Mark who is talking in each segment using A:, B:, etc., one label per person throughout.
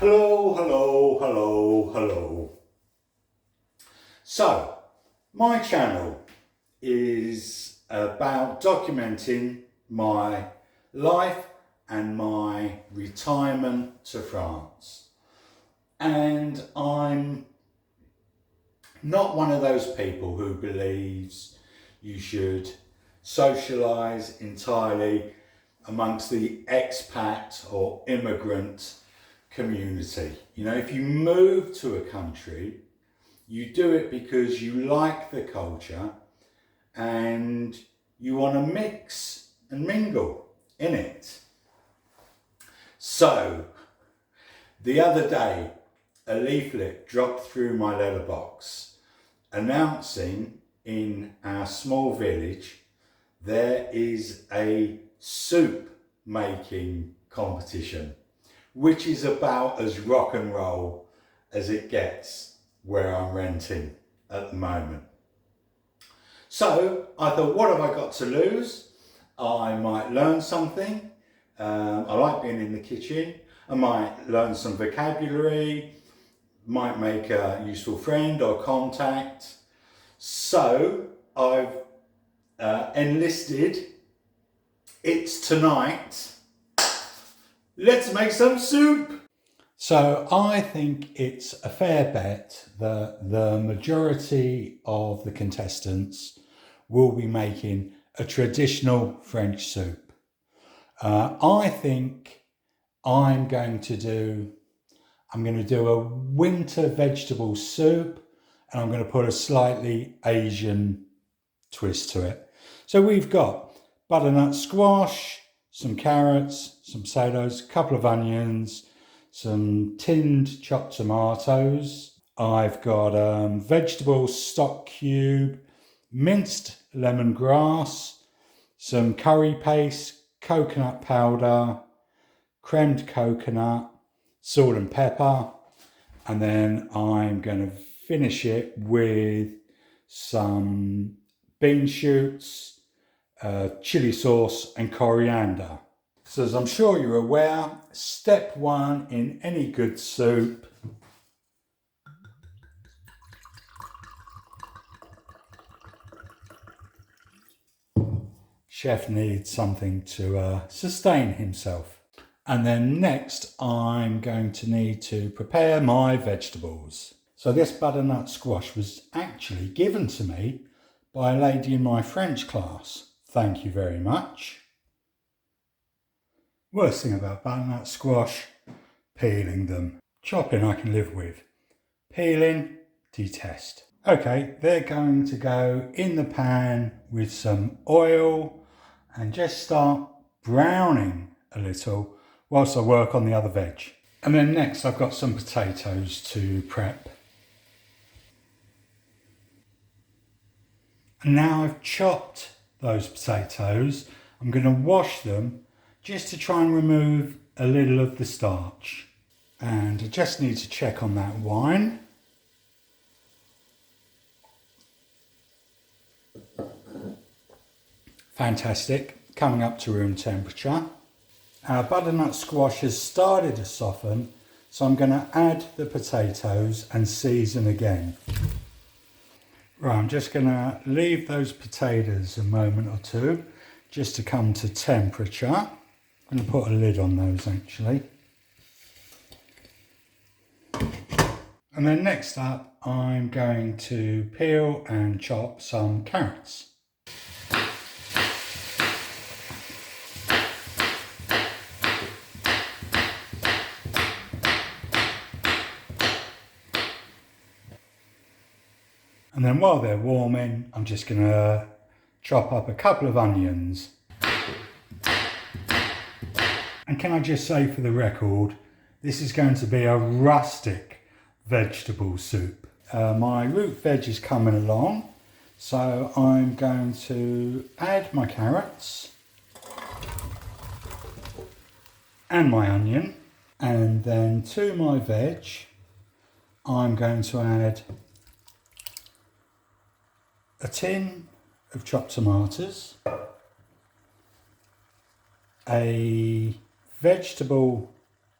A: Hello, hello, hello, hello. So, my channel is about documenting my life and my retirement to France. And I'm not one of those people who believes you should socialise entirely amongst the expat or immigrant community. You know, if you move to a country, you do it because you like the culture and you want to mix and mingle in it. So, the other day, a leaflet dropped through my letterbox announcing in our small village there is a soup making competition, which is about as rock and roll as it gets where I'm renting at the moment. So I thought, what have I got to lose? I might learn something. I like being in the kitchen. I might learn some vocabulary, might make a useful friend or contact. So I've enlisted. It's tonight. Let's make some soup. So I think it's a fair bet that the majority of the contestants will be making a traditional French soup. I think I'm going to do a winter vegetable soup, and I'm going to put a slightly Asian twist to it. So we've got butternut squash, some carrots, some potatoes, a couple of onions, some tinned chopped tomatoes. I've got vegetable stock cube, minced lemongrass, some curry paste, coconut powder, creamed coconut, salt and pepper, and then I'm going to finish it with some bean shoots, chili sauce and coriander. So as I'm sure you're aware, step one in any good soup chef needs something to sustain himself. And then next I'm going to need to prepare my vegetables. So this butternut squash was actually given to me by a lady in my French class. Thank you very much. Worst thing about butternut squash, peeling them. Chopping I can live with. Peeling, detest. Okay, they're going to go in the pan with some oil and just start browning a little whilst I work on the other veg. And then next I've got some potatoes to prep. And now I've chopped those potatoes, I'm going to wash them just to try and remove a little of the starch. And I just need to check on that wine. Fantastic, coming up to room temperature. Our butternut squash has started to soften, so I'm going to add the potatoes and season again. Right, I'm just going to leave those potatoes a moment or two just to come to temperature. I'm going to put a lid on those actually. And then next up, I'm going to peel and chop some carrots. And then while they're warming, I'm just going to chop up a couple of onions. And can I just say for the record, this is going to be a rustic vegetable soup. My root veg is coming along, so I'm going to add my carrots and my onion, and then to my veg I'm going to add a tin of chopped tomatoes, a vegetable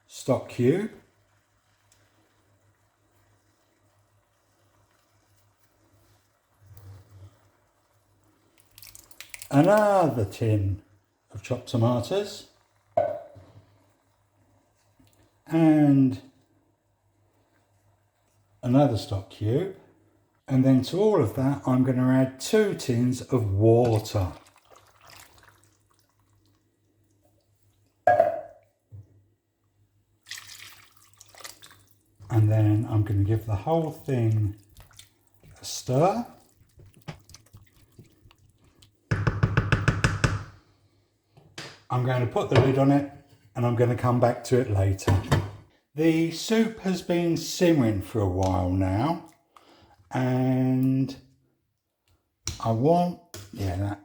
A: stock cube, another tin of chopped tomatoes, and another stock cube. And then to all of that, I'm going to add 2 tins of water. And then I'm going to give the whole thing a stir. I'm going to put the lid on it and I'm going to come back to it later. The soup has been simmering for a while now, and I want,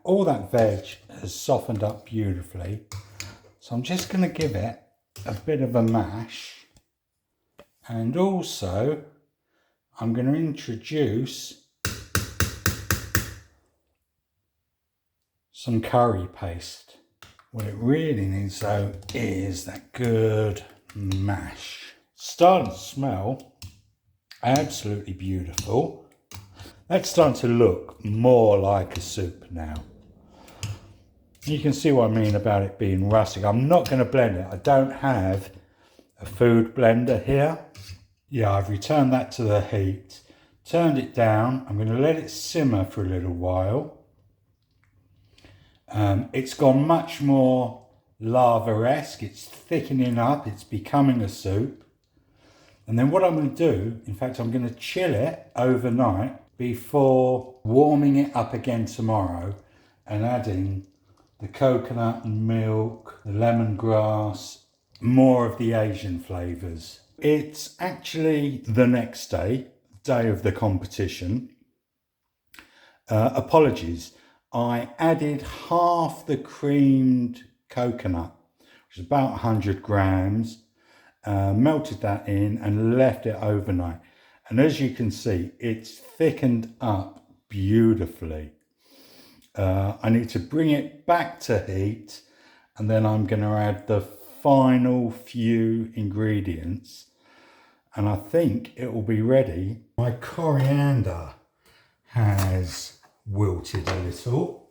A: all that veg has softened up beautifully. So I'm just going to give it a bit of a mash, and also I'm going to introduce some curry paste. What it really needs though is that good mash. Starting to smell absolutely beautiful. That's starting to look more like a soup now. You can see what I mean about it being rustic. I'm not going to blend it. I don't have a food blender here. Yeah, I've returned that to the heat, turned it down. I'm going to let it simmer for a little while. It's gone much more lava-esque. It's thickening up. It's becoming a soup. And then what I'm going to do, in fact, I'm going to chill it overnight before warming it up again tomorrow and adding the coconut milk, the lemongrass, more of the Asian flavours. It's actually the next day, day of the competition. Apologies. I added half the creamed coconut, which is about 100 grams, melted that in and left it overnight. And as you can see, it's thickened up beautifully. I need to bring it back to heat, and then I'm going to add the final few ingredients, and I think it will be ready. My coriander has wilted a little.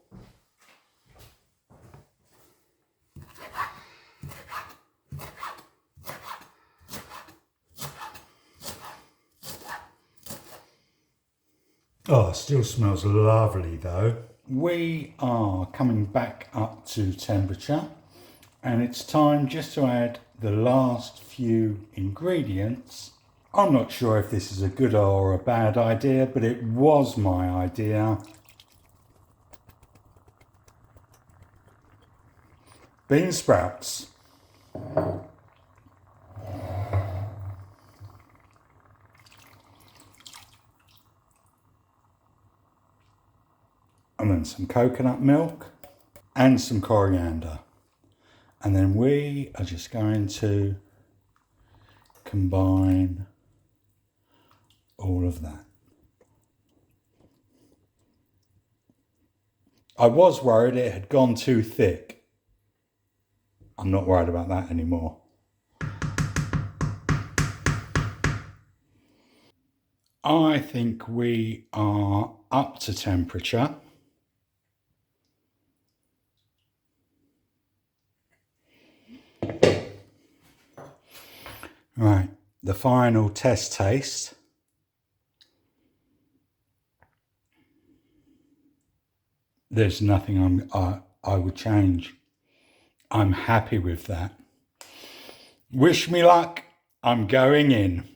A: Oh, it still smells lovely though. We are coming back up to temperature, and it's time just to add the last few ingredients. I'm not sure if this is a good or a bad idea, but it was my idea. Bean sprouts. And then some coconut milk and some coriander. And then we are just going to combine all of that. I was worried it had gone too thick. I'm not worried about that anymore. I think we are up to temperature. Right, the final test taste. There's nothing I would change. I'm happy with that. Wish me luck. I'm going in.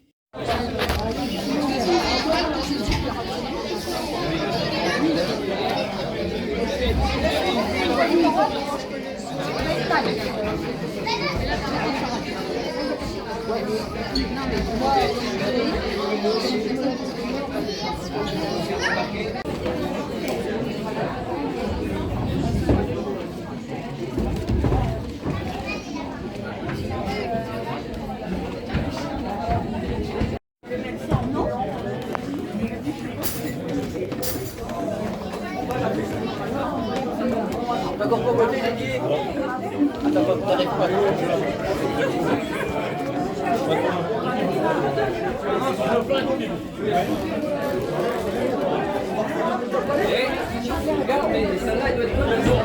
B: Regarde, mais celle-là, elle doit être bonne.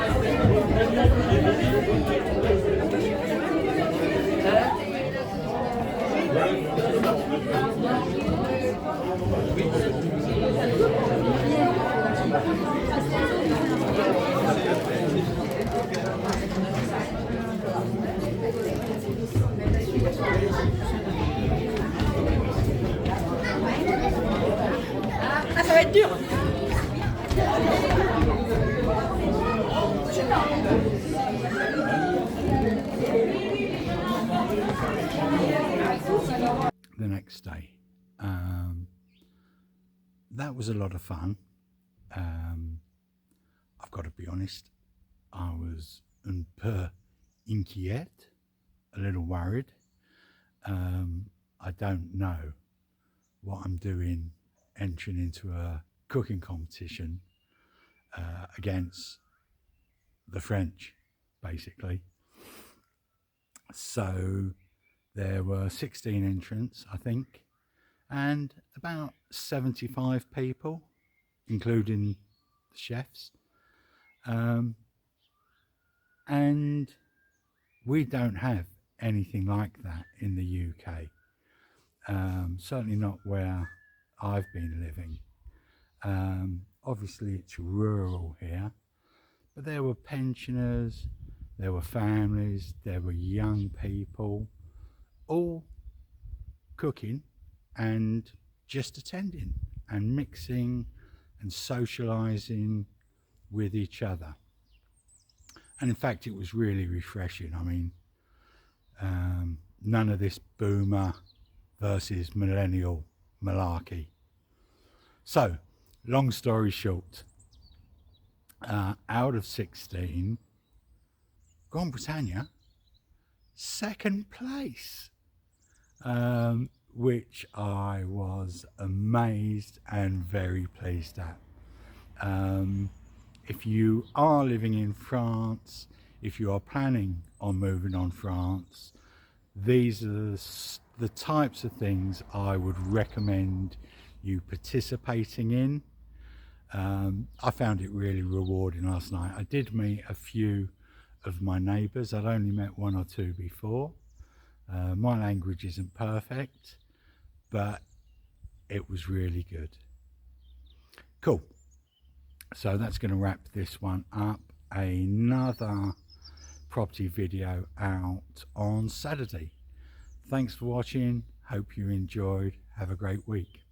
A: The next day, that was a lot of fun. I've got to be honest, I was un peu inquiet, a little worried. I don't know what I'm doing entering into a cooking competition against the French, basically. So there were 16 entrants, I think, and about 75 people, including the chefs. And we don't have anything like that in the UK. Certainly not where I've been living. Obviously it's rural here, but there were pensioners, there were families, there were young people, all cooking and just attending and mixing and socializing with each other. And in fact, it was really refreshing. I mean, none of this boomer versus millennial malarkey. So, long story short, out of 16, Grand Britannia, second place, which I was amazed and very pleased at. If you are living in France, if you are planning on moving on France, these are the types of things I would recommend you participating in. I found it really rewarding last night. I did meet a few of my neighbours. I'd only met one or two before. My language isn't perfect, but it was really good. Cool. So that's going to wrap this one up. Another property video out on Saturday. Thanks for watching. Hope you enjoyed. Have a great week.